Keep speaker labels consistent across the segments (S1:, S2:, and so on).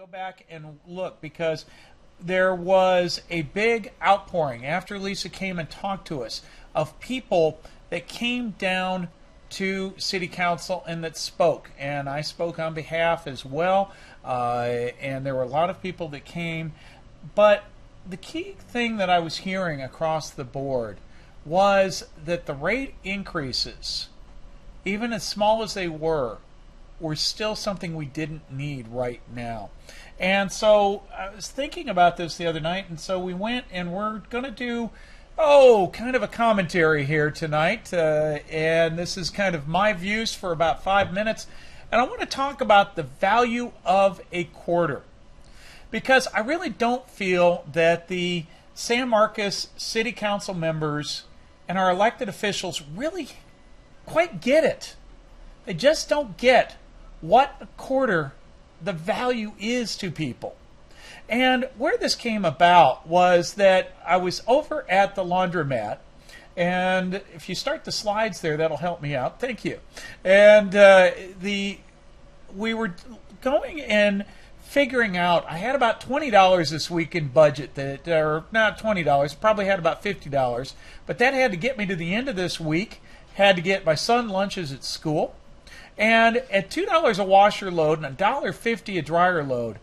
S1: go back and look because there was a big outpouring after Lisa came and talked to us of people that came down to City Council and that spoke. And I spoke on behalf as well. And there were a lot of people that came. But the key thing that I was hearing across the board was that the rate increases, even as small as they were still something we didn't need right now. And so I was thinking about this the other night, and so we went and we're going to do, kind of a commentary here tonight. And this is kind of my views for about 5 minutes. And I want to talk about the value of a quarter, because I really don't feel that the San Marcos City Council members and our elected officials really quite get it. They just don't get what a quarter the value is to people. And where this came about was that I was over at the laundromat, and if you start the slides there, that'll help me out. Thank you. And we were going and figuring out, I had about $20 this week in budget, or not $20, probably had about $50, but that had to get me to the end of this week, had to get my son lunches at school. And at $2 a washer load and $1.50 a dryer load,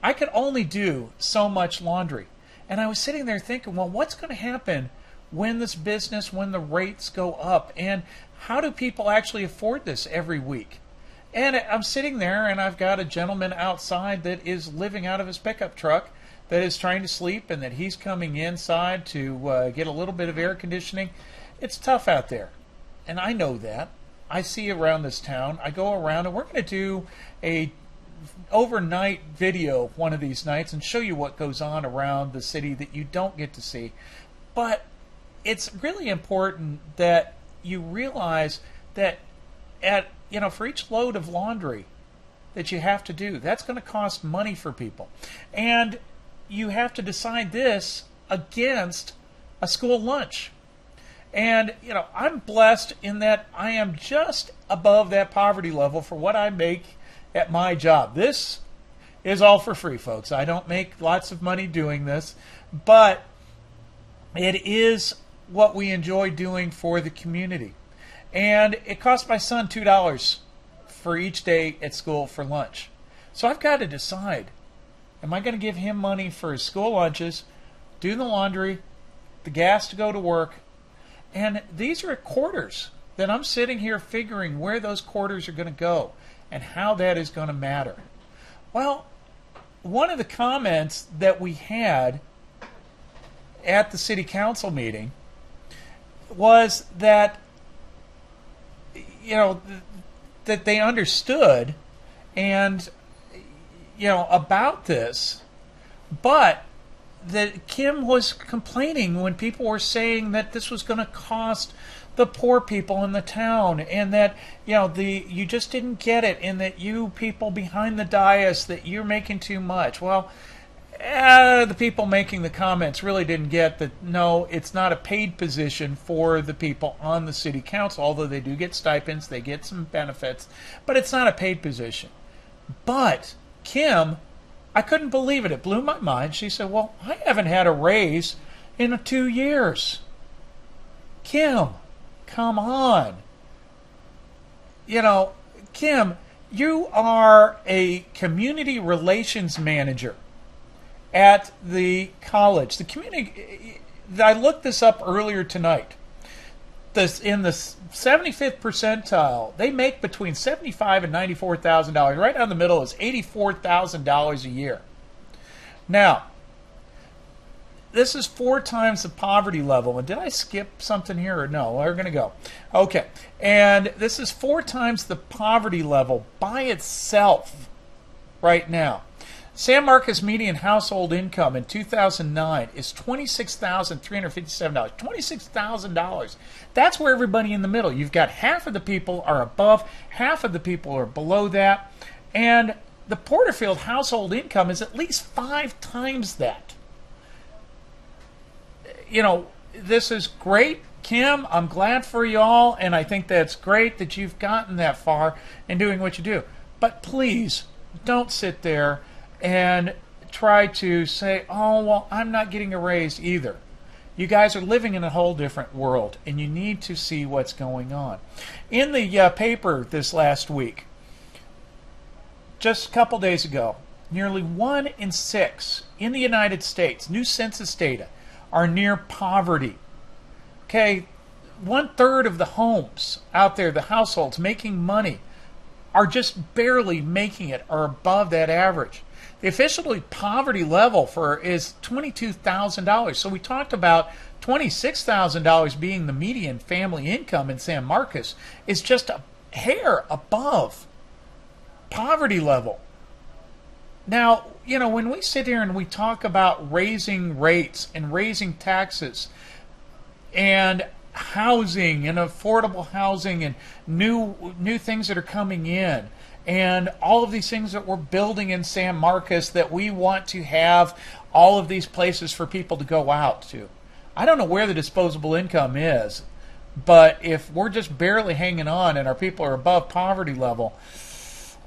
S1: I could only do so much laundry. And I was sitting there thinking, well, what's going to happen when this business, when the rates go up? And how do people actually afford this every week? And I'm sitting there, and I've got a gentleman outside that is living out of his pickup truck that is trying to sleep, and that he's coming inside to get a little bit of air conditioning. It's tough out there, and I know that. I see around this town. I go around, and we're going to do a overnight video one of these nights and show you what goes on around the city that you don't get to see. But it's really important that you realize that for each load of laundry that you have to do, that's going to cost money for people. And you have to decide this against a school lunch. And, I'm blessed in that I am just above that poverty level for what I make at my job. This is all for free, folks. I don't make lots of money doing this, but it is what we enjoy doing for the community. And it cost my son $2 for each day at school for lunch. So I've got to decide, am I going to give him money for his school lunches, do the laundry, the gas to go to work? And these are quarters that I'm sitting here figuring where those quarters are going to go and how that is going to matter. Well, one of the comments that we had at the City Council meeting was that, that they understood and, about this, but that Kim was complaining when people were saying that this was going to cost the poor people in the town, and that you just didn't get it, and that you people behind the dais, that you're making too much. Well, the people making the comments really didn't get that. No, it's not a paid position for the people on the city council, although they do get stipends, they get some benefits, but it's not a paid position. But Kim, I couldn't believe it. It blew my mind. She said, well, I haven't had a raise in 2 years. Kim, come on. Kim, you are a community relations manager at the college. The community, I looked this up earlier tonight. In the 75th percentile, they make between $75,000 and $94,000. Right down the middle is $84,000 a year. Now, this is 4 times the poverty level. And did I skip something here or no? We're going to go. Okay. And this is 4 times the poverty level by itself right now. San Marcos median household income in 2009 is $26,357. $26,000. That's where everybody in the middle. You've got half of the people are above, half of the people are below that. And the Porterfield household income is at least 5 times that. This is great, Kim. I'm glad for y'all, and I think that's great that you've gotten that far in doing what you do. But please, don't sit there and try to say, oh, well, I'm not getting a raise either. You guys are living in a whole different world, and you need to see what's going on. In the paper this last week, just a couple days ago, nearly 1 in 6 in the United States, new census data, are near poverty. Okay, 1/3 of the homes out there, the households making money, are just barely making it or above that average. The official poverty level is $22,000. So we talked about $26,000 being the median family income in San Marcos is just a hair above poverty level. Now, you know, when we sit here and we talk about raising rates and raising taxes and housing and affordable housing and new things that are coming in, and all of these things that we're building in San Marcos, that we want to have all of these places for people to go out to. I don't know where the disposable income is, but if we're just barely hanging on and our people are above poverty level,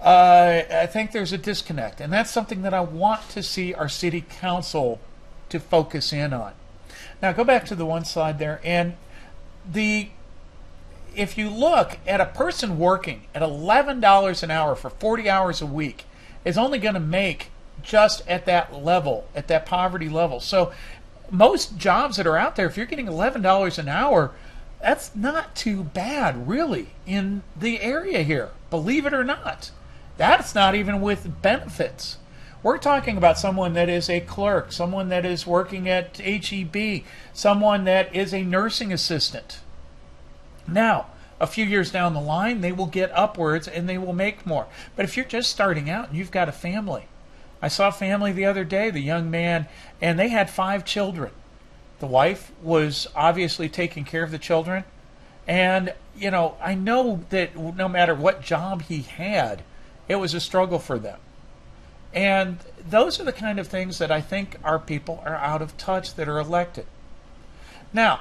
S1: I think there's a disconnect. And that's something that I want to see our city council to focus in on. Now go back to the one slide there, and if you look at a person working at $11 an hour for 40 hours a week, is only going to make just at that level, at that poverty level. So most jobs that are out there, if you're getting $11 an hour, that's not too bad, really, in the area here, believe it or not. That's not even with benefits. We're talking about someone that is a clerk, someone that is working at HEB, someone that is a nursing assistant. Now, a few years down the line, they will get upwards and they will make more. But if you're just starting out and you've got a family, I saw a family the other day, the young man, and they had 5 children. The wife was obviously taking care of the children. And, you know, I know that no matter what job he had, it was a struggle for them. And those are the kind of things that I think our people are out of touch that are elected. Now,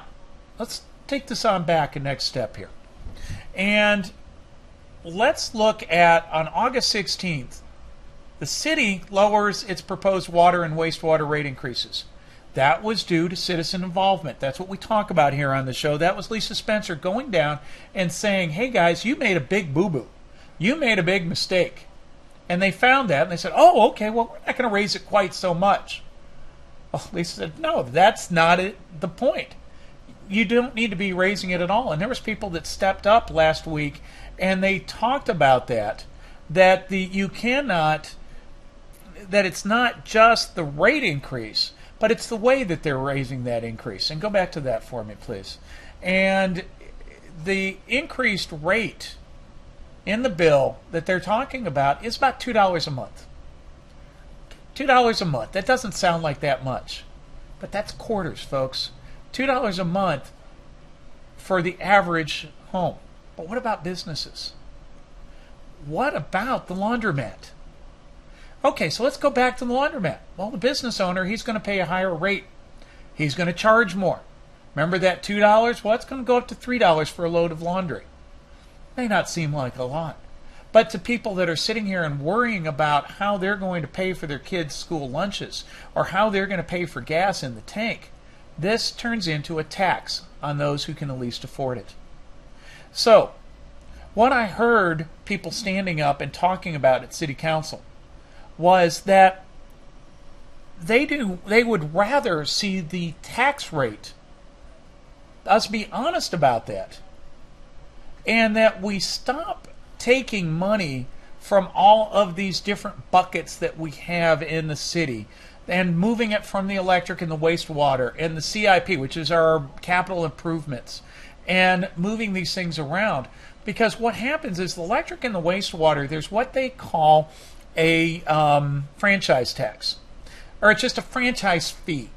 S1: let's take this on back a next step here. And let's look at, on August 16th, the city lowers its proposed water and wastewater rate increases. That was due to citizen involvement. That's what we talk about here on the show. That was Lisa Spencer going down and saying, hey guys, you made a big boo-boo. You made a big mistake. And they found that and they said, oh, okay, well, we're not going to raise it quite so much. Well, Lisa said, no, that's not the point. You don't need to be raising it at all. And there was people that stepped up last week and they talked about that it's not just the rate increase, but it's the way that they're raising that increase. And go back to that for me, please. And the increased rate in the bill that they're talking about is about $2 a month. $2 a month. That doesn't sound like that much, but that's quarters, folks. $2 a month for the average home. But what about businesses? What about the laundromat? Okay, so let's go back to the laundromat. Well, the business owner, he's going to pay a higher rate. He's going to charge more. Remember that $2? Well, it's going to go up to $3 for a load of laundry. May not seem like a lot. But to people that are sitting here and worrying about how they're going to pay for their kids' school lunches or how they're going to pay for gas in the tank, this turns into a tax on those who can at least afford it. So, what I heard people standing up and talking about at City Council was that they would rather see the tax rate, us be honest about that, and that we stop taking money from all of these different buckets that we have in the city and moving it from the electric and the wastewater and the CIP, which is our capital improvements, and moving these things around. Because what happens is the electric and the wastewater, there's what they call a franchise tax, or it's just a franchise fee.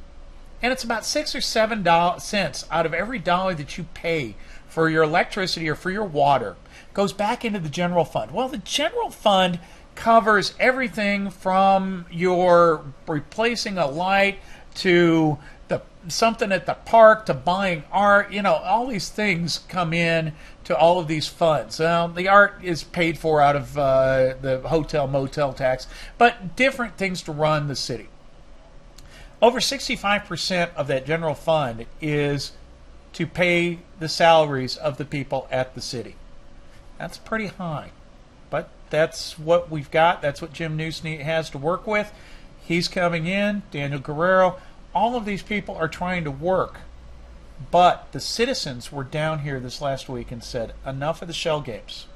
S1: And it's about 6 or 7 cents out of every dollar that you pay for your electricity or for your water goes back into the general fund. Well, the general fund covers everything from your replacing a light to something at the park to buying art. You know, all these things come in to all of these funds. The art is paid for out of the hotel motel tax, but different things to run the city. Over 65% of that general fund is to pay the salaries of the people at the city. That's pretty high, but that's what we've got. That's what Jim Newsney has to work with. He's coming in, Daniel Guerrero. All of these people are trying to work, but the citizens were down here this last week and said, enough of the shell games.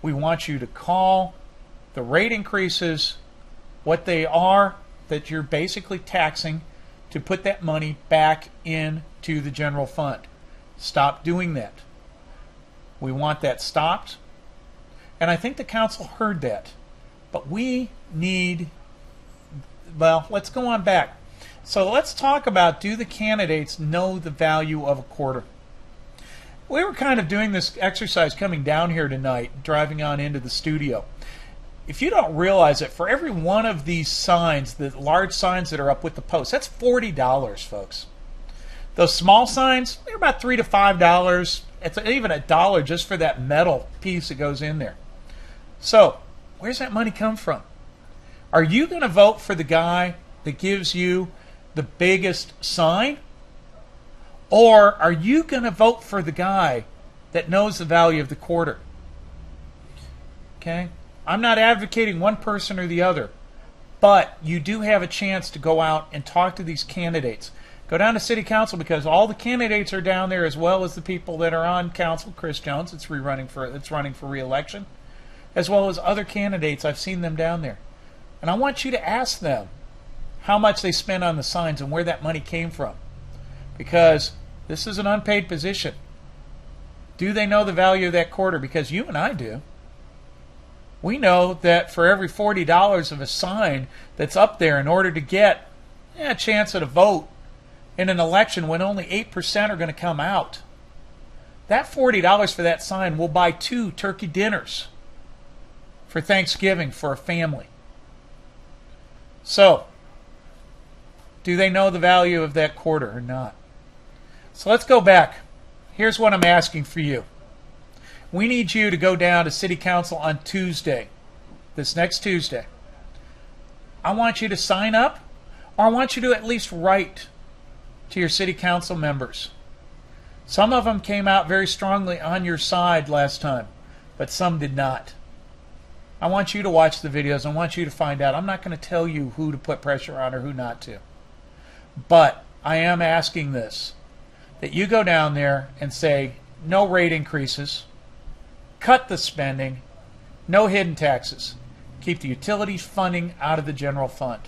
S1: We want you to call the rate increases what they are, that you're basically taxing, to put that money back into the general fund. Stop doing that. We want that stopped. And I think the council heard that. But we need, well, let's go on back. So let's talk about, do the candidates know the value of a quarter? We were kind of doing this exercise coming down here tonight, driving on into the studio. If you don't realize it, for every one of these signs, the large signs that are up with the post, that's $40, folks. Those small signs, they're about $3 to $5. It's even $1 just for that metal piece that goes in there. So, where's that money come from? Are you going to vote for the guy that gives you the biggest sign? Or are you going to vote for the guy that knows the value of the quarter? Okay? I'm not advocating one person or the other, but you do have a chance to go out and talk to these candidates. Go down to City Council, because all the candidates are down there, as well as the people that are on council. Chris Jones, it's running for re-election, as well as other candidates. I've seen them down there. And I want you to ask them how much they spent on the signs and where that money came from. Because this is an unpaid position. Do they know the value of that quarter? Because you and I do. We know that for every $40 of a sign that's up there, in order to get a chance at a vote in an election when only 8% are going to come out, that $40 for that sign will buy 2 turkey dinners for Thanksgiving for a family. So, do they know the value of that quarter or not? So let's go back. Here's what I'm asking for you. We need you to go down to City Council on Tuesday, this next Tuesday. I want you to sign up, or I want you to at least write to your City Council members. Some of them came out very strongly on your side last time, but some did not. I want you to watch the videos. I want you to find out. I'm not going to tell you who to put pressure on or who not to. But I am asking this, that you go down there and say, no rate increases, cut the spending, no hidden taxes, keep the utilities funding out of the general fund.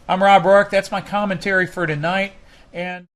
S1: I'm Rob Roark. That's my commentary for tonight. And